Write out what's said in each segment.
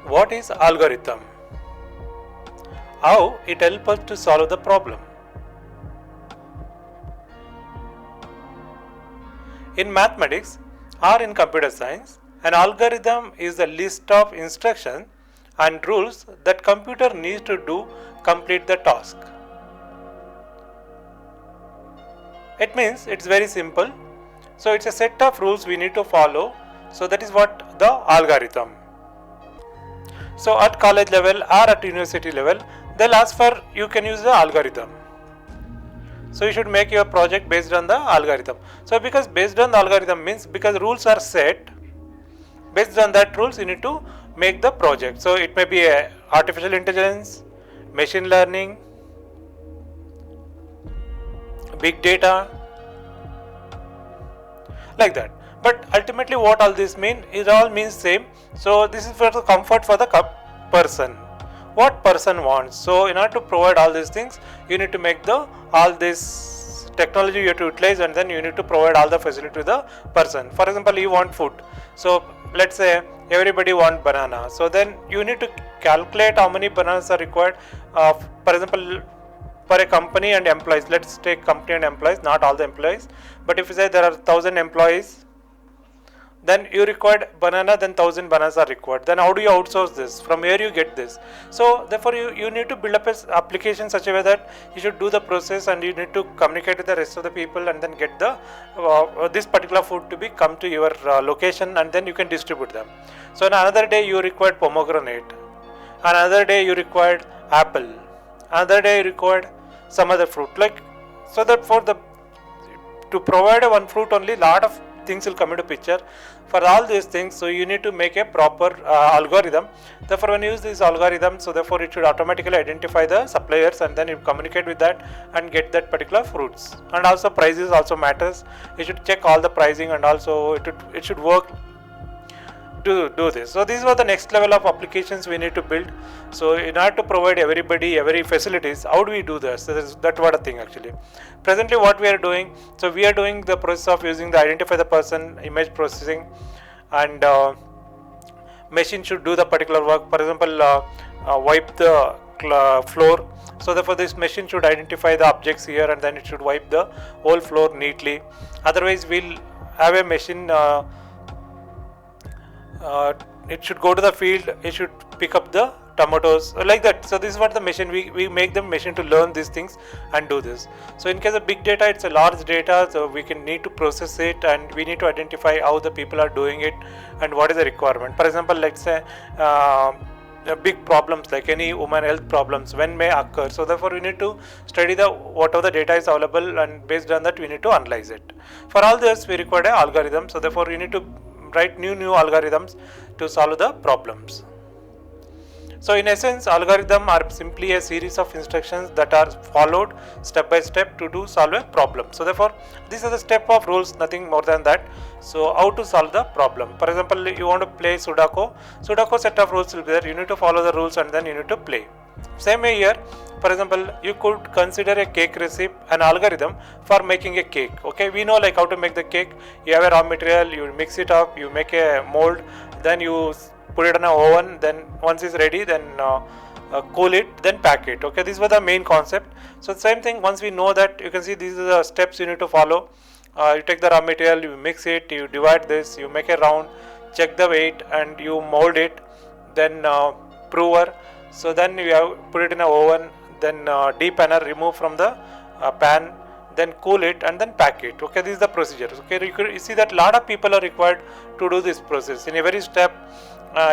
What is algorithm? How it helps us to solve the problem? In mathematics or in computer science, an algorithm is a list of instructions and rules that computer needs to do complete the task. It means it's very simple. So it's a set of rules we need to follow. So that is what the algorithm. So at college level or at university level, they'll ask for you can use the algorithm. So you should make your project based on the algorithm. So because based on the algorithm means because rules are set, based on that rules you need to make the project. So it may be a artificial intelligence, machine learning, big data, like that. But ultimately what all this mean, it all means same. So this is for the comfort for the person, what person wants. So in order to provide all these things, you need to make the all this technology you have to utilize, and then you need to provide all the facility to the person. For example, you want food, so let's say everybody want banana, so then you need to calculate how many bananas are required. For example, for a company and employees, let's take company and employees, not all the employees, but if you say there are 1000 employees, then you required banana, then 1000 bananas are required. Then how do you outsource this? From where you get this? So therefore you need to build up an application such a way that you should do the process, and you need to communicate with the rest of the people, and then get the this particular food to be come to your location, and then you can distribute them. So another day you required pomegranate, another day you required apple, another day you required some other fruit, like, so that for the to provide one fruit only, lot of things will come into picture for all these things. So you need to make a proper algorithm. Therefore when you use this algorithm, so therefore it should automatically identify the suppliers, and then you communicate with that and get that particular fruits. And also prices also matters, you should check all the pricing, and also it should work to do this. So these were the next level of applications we need to build. So in order to provide everybody every facilities, how do we do this? So that's what a thing actually. Presently what we are doing, so we are doing the process of using the identify the person, image processing, and machine should do the particular work. For example, wipe the floor, so therefore this machine should identify the objects here, and then it should wipe the whole floor neatly. Otherwise we'll have a machine, it should go to the field, it should pick up the tomatoes, like that. So this is what the machine, we make the machine to learn these things and do this. So in case of big data, it's a large data, so we can need to process it, and we need to identify how the people are doing it and what is the requirement. For example, let's say big problems like any woman health problems when may occur, so therefore we need to study the whatever the data is available, and based on that we need to analyze it. For all this we require an algorithm, so therefore you need to write new algorithms to solve the problems. So in essence, algorithms are simply a series of instructions that are followed step by step to solve a problem. So therefore these are the step of rules, nothing more than that. So how to solve the problem? For example, you want to play Sudoku set of rules will be there, you need to follow the rules and then you need to play. Same way here, for example, you could consider a cake recipe, an algorithm for making a cake. Okay, we know like how to make the cake. You have a raw material, you mix it up, you make a mold, then you put it in an oven, then once it's ready, then cool it, then pack it. Okay, these were the main concept. So same thing, once we know that, you can see these are the steps you need to follow. You take the raw material, you mix it, you divide this, you make a round, check the weight, and you mold it, then prover. So then you have put it in an oven, then depanner, remove from the pan, then cool it, and then pack it. Okay, this is the procedure. Okay, you see that lot of people are required to do this process. In every step,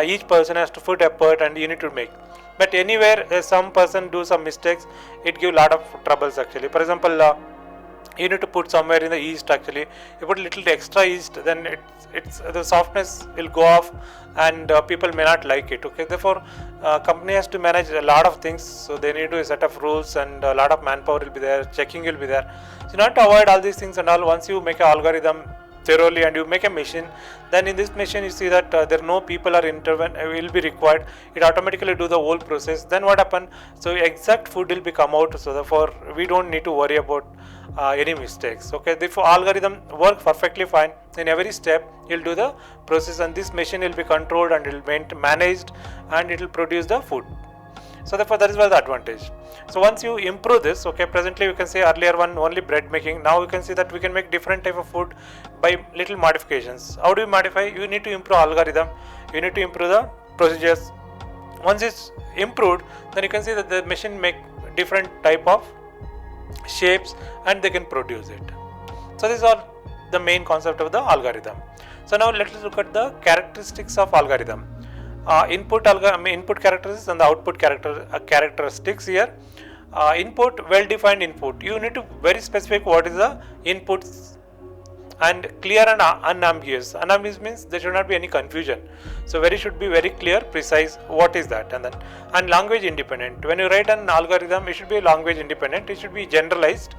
each person has to put effort, and you need to make. But anywhere some person do some mistakes, it give lot of troubles actually. For example, you need to put somewhere in the yeast actually. You put a little extra yeast, then it's the softness will go off, and people may not like it. Okay, therefore company has to manage a lot of things, so they need to a set of rules, and a lot of manpower will be there, checking will be there. So you have to avoid all these things and all. Once you make an algorithm, thoroughly and you make a machine, then in this machine you see that there no people are will be required, it automatically do the whole process. Then what happen, so exact food will be come out, so therefore we don't need to worry about any mistakes. Okay, therefore algorithm work perfectly fine. In every step you'll do the process and this machine will be controlled and it will be managed and it will produce the food. So therefore that is why the advantage. So once you improve this, okay, presently we can say earlier one only bread making, now we can see that we can make different type of food by little modifications. How do you modify? You need to improve algorithm, you need to improve the procedures. Once it's improved, then you can see that the machine make different type of shapes and they can produce it. So these are the main concept of the algorithm. So now let us look at the characteristics of algorithm. Input characteristics and the output characteristics here. Input, well-defined input. You need to very specific what is the inputs and clear and unambiguous. Unambiguous means there should not be any confusion. So should be very clear, precise what is that. And language independent. When you write an algorithm, it should be language independent. It should be generalized,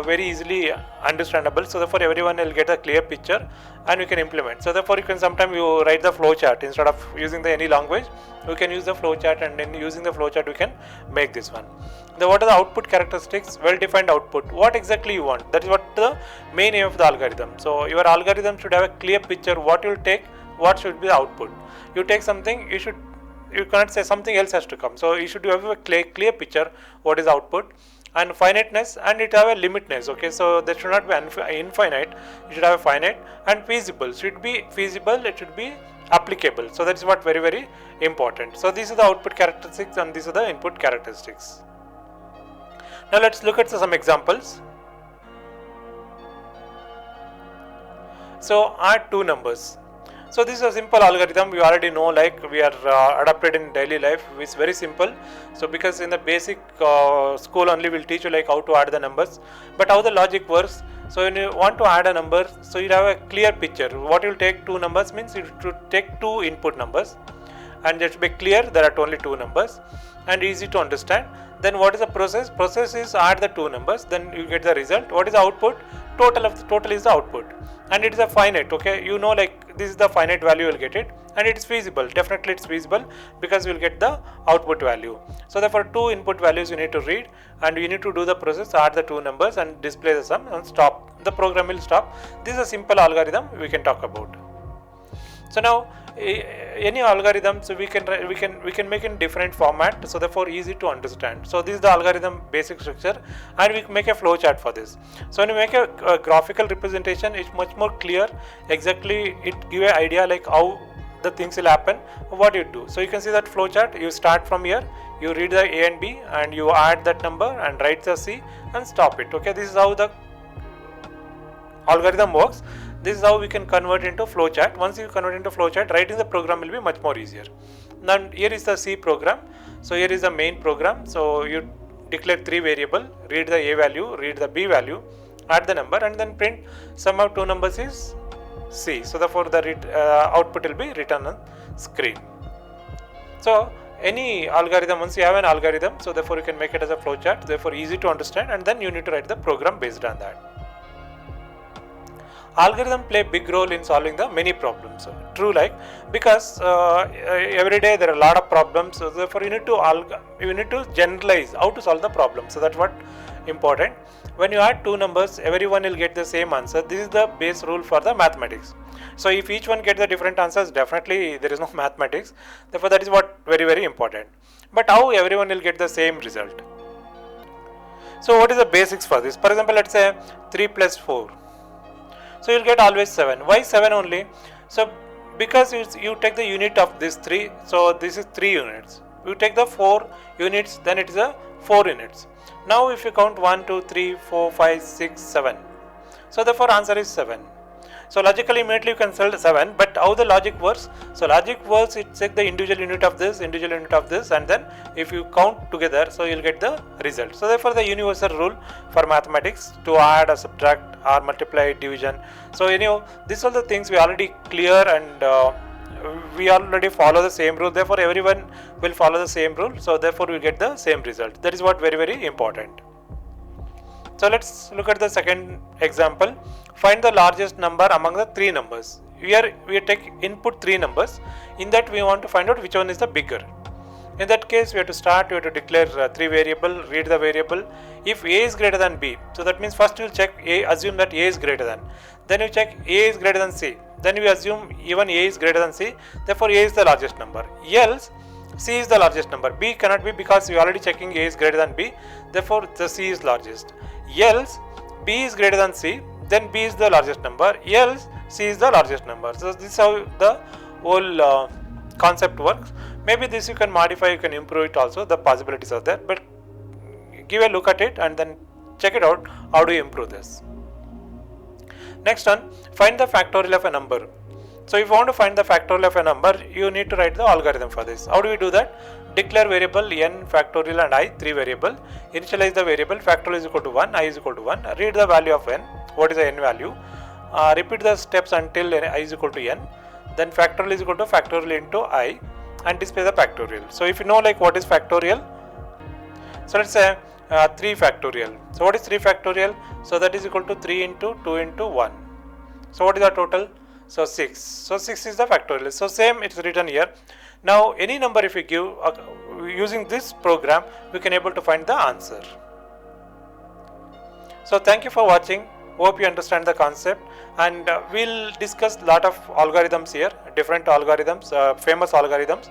very easily understandable. So therefore everyone will get a clear picture and we can implement. So therefore you can sometimes you write the flow chart instead of using any language. We can use the flow chart and then using the flow chart we can make this one. What are the output characteristics? Well-defined output. What exactly you want? That is what the main aim of the algorithm. So your algorithm should have a clear picture what you will take, what should be the output. You take something, you cannot say something else has to come. So you should have a clear picture what is output, and finiteness, and it have a limitness. Okay, so that should not be infinite, it should have a finite, and feasible. Should be feasible, it should be applicable. So that is what very important. So these are the output characteristics and these are the input characteristics. Now let's look at some examples. So add two numbers. So this is a simple algorithm we already know, like we are adapted in daily life. It's very simple. So because in the basic school only will teach you like how to add the numbers, but how the logic works. So when you want to add a number, so you have a clear picture. What you will take two numbers means you should take two input numbers, and it should be clear there are only two numbers and easy to understand. Then what is the process? Process is add the two numbers, then you get the result. What is the output? Total is the output, and it is a finite. Okay, you know, like this is the finite value you will get it, and it is feasible. Definitely it's feasible because you will get the output value. So therefore two input values you need to read, and you need to do the process, add the two numbers and display the sum and stop. The program will stop. This is a simple algorithm we can talk about. So now any algorithm, so we can make in different format, so therefore easy to understand. So this is the algorithm basic structure, and we make a flow chart for this. So when you make a graphical representation, it's much more clear. Exactly, it give an idea like how the things will happen, what you do. So you can see that flow chart. You start from here, you read the A and B, and you add that number and write the C and stop it. Okay, this is how the algorithm works. This is how we can convert into flowchart. Once you convert into flowchart, writing the program will be much more easier. Now here is the C program. So here is the main program. So you declare three variable, read the A value, read the B value, add the number, and then print sum of two numbers is C. So therefore the output will be written on screen. So any algorithm, once you have an algorithm, so therefore you can make it as a flowchart, therefore easy to understand, and then you need to write the program based on that. Algorithm play big role in solving the many problems. True, like because every day there are a lot of problems, so therefore you need to generalize how to solve the problem. So that's what important. When you add two numbers, everyone will get the same answer. This is the base rule for the mathematics. So if each one gets the different answers, definitely there is no mathematics. Therefore that is what very important. But how everyone will get the same result? So what is the basics for this? For example, let's say 3 plus 4. So you'll get always 7. Why 7 only? So because you take the unit of this 3, so this is 3 units. You take the 4 units, then it is a 4 units. Now if you count 1, 2, 3, 4, 5, 6, 7. So therefore answer is 7. So logically immediately you can solve 7, but how the logic works? So logic works, it takes the individual unit of this, and then if you count together, so you'll get the result. So therefore the universal rule for mathematics to add or subtract or multiply, division. So anyhow, these are the things we already clear, and we already follow the same rule. Therefore everyone will follow the same rule. So therefore we get the same result. That is what very important. So let's look at the second example. Find the largest number among the three numbers. Here we take input three numbers. In that we want to find out which one is the bigger. In that case, we have to start, we have to declare three variable, read the variable. If A is greater than B, so that means first you will check A, assume that A is greater than. Then you check A is greater than C. Then we assume even A is greater than C. Therefore, A is the largest number. Else, C is the largest number. B cannot be because we are already checking A is greater than B. Therefore, the C is largest. Else, B is greater than C. Then B is the largest number. Else, C is the largest number. So this is how the whole concept works. Maybe this you can modify, you can improve it also, the possibilities are there, but give a look at it and then check it out, how do you improve this. Next one, find the factorial of a number. So if you want to find the factorial of a number, you need to write the algorithm for this. How do we do that? Declare variable n factorial and I, three variable, initialize the variable, factorial is equal to 1, I is equal to 1, read the value of n, what is the n value, repeat the steps until I is equal to n, then factorial is equal to factorial into I, and display the factorial. So if you know like what is factorial, so let's say 3 factorial. So what is 3 factorial? So that is equal to 3 into 2 into 1. So what is the total? So 6. So 6 is the factorial. So same it's written here. Now any number if we give using this program, we can able to find the answer. So thank you for watching. Hope you understand the concept, and we'll discuss lot of algorithms here, different algorithms, famous algorithms,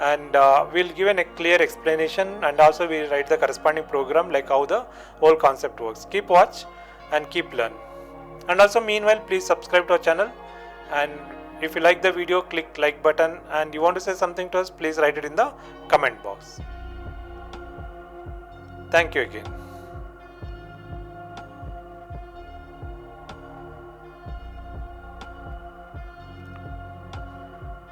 and we'll give a clear explanation, and also we'll write the corresponding program like how the whole concept works. Keep watch and keep learn. And also meanwhile, please subscribe to our channel, and if you like the video, click like button, and you want to say something to us, please write it in the comment box. Thank you again.